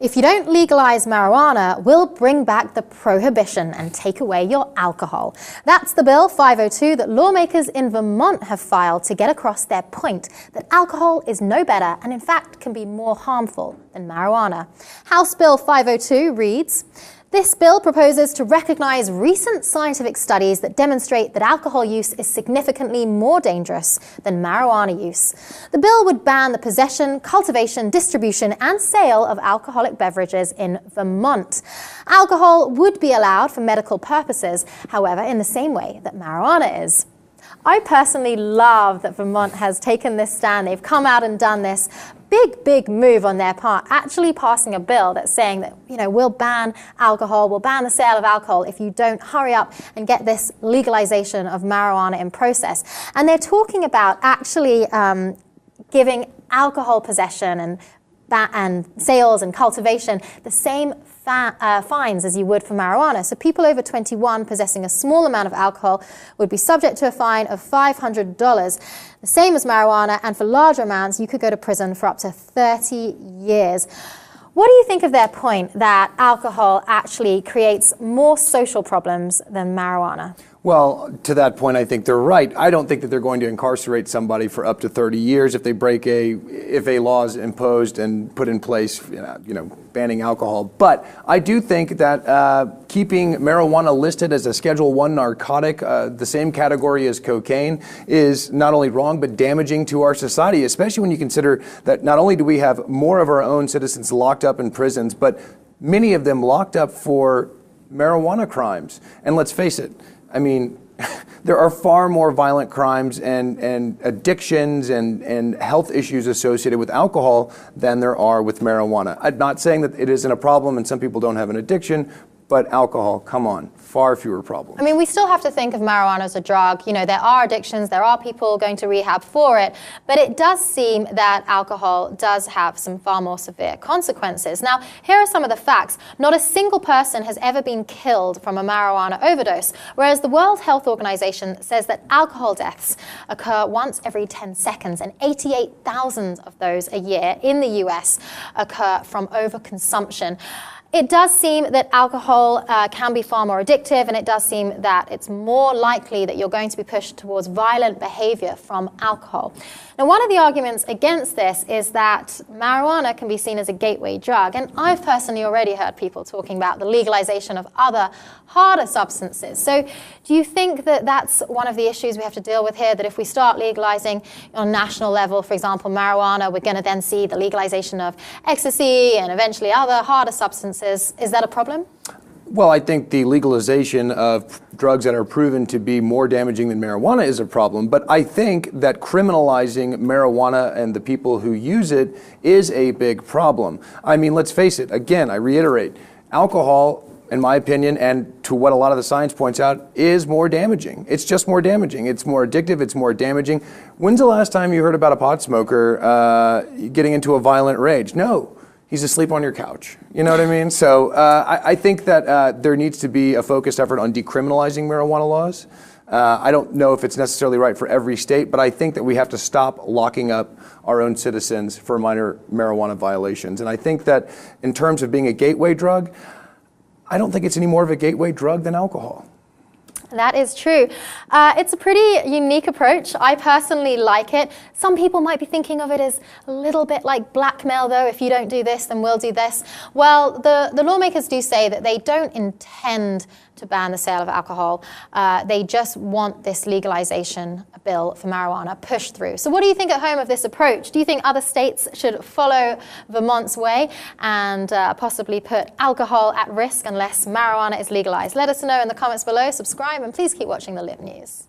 If you don't legalize marijuana, we'll bring back the prohibition and take away your alcohol. That's the Bill 502 that lawmakers in Vermont have filed to get across their point that alcohol is no better and in fact can be more harmful than marijuana. House Bill 502 reads, "This bill proposes to recognize recent scientific studies that demonstrate that alcohol use is significantly more dangerous than marijuana use. The bill would ban the possession, cultivation, distribution, and sale of alcoholic beverages in Vermont. Alcohol would be allowed for medical purposes, however, in the same way that marijuana is." I personally love that Vermont has taken this stand. They've come out and done this big move on their part, actually passing a bill that's saying that, we'll ban alcohol, we'll ban the sale of alcohol if you don't hurry up and get this legalization of marijuana in process. And they're talking about actually giving alcohol possession and sales and cultivation the same fines as you would for marijuana. So people over 21 possessing a small amount of alcohol would be subject to a fine of $500, the same as marijuana, and for larger amounts you could go to prison for up to 30 years. What do you think of their point that alcohol actually creates more social problems than marijuana? Well, to that point, I think they're right. I don't think that they're going to incarcerate somebody for up to 30 years if they break if a law is imposed and put in place, banning alcohol. But I do think that keeping marijuana listed as a Schedule I narcotic, the same category as cocaine, is not only wrong but damaging to our society, especially when you consider that not only do we have more of our own citizens locked up in prisons, but many of them locked up for marijuana crimes. And let's face it, I mean, there are far more violent crimes and addictions and health issues associated with alcohol than there are with marijuana. I'm not saying that it isn't a problem and some people don't have an addiction, but alcohol, come on, far fewer problems. I mean, we still have to think of marijuana as a drug. There are addictions, there are people going to rehab for it, but it does seem that alcohol does have some far more severe consequences. Now, here are some of the facts. Not a single person has ever been killed from a marijuana overdose, whereas the World Health Organization says that alcohol deaths occur once every 10 seconds, and 88,000 of those a year in the US occur from overconsumption. It does seem that alcohol can be far more addictive, and it does seem that it's more likely that you're going to be pushed towards violent behavior from alcohol. Now, one of the arguments against this is that marijuana can be seen as a gateway drug, and I've personally already heard people talking about the legalization of other harder substances. So do you think that that's one of the issues we have to deal with here, that if we start legalizing on national level, for example, marijuana, we're going to then see the legalization of ecstasy and eventually other harder substances? Is that a problem? Well, I think the legalization of drugs that are proven to be more damaging than marijuana is a problem, but I think that criminalizing marijuana and the people who use it is a big problem. I mean, let's face it, again, I reiterate, alcohol, in my opinion, and to what a lot of the science points out, is more damaging. It's just more damaging. It's more addictive. It's more damaging. When's the last time you heard about a pot smoker getting into a violent rage? No. He's asleep on your couch. You know what I mean? So I think that there needs to be a focused effort on decriminalizing marijuana laws. I don't know if it's necessarily right for every state, but I think that we have to stop locking up our own citizens for minor marijuana violations. And I think that in terms of being a gateway drug, I don't think it's any more of a gateway drug than alcohol. That is true. It's a pretty unique approach. I personally like it. Some people might be thinking of it as a little bit like blackmail, though. If you don't do this, then we'll do this. Well, the lawmakers do say that they don't intend to ban the sale of alcohol. They just want this legalization bill for marijuana pushed through. So what do you think at home of this approach? Do you think other states should follow Vermont's way and possibly put alcohol at risk unless marijuana is legalized? Let us know in the comments below. Subscribe and please keep watching the Lip News.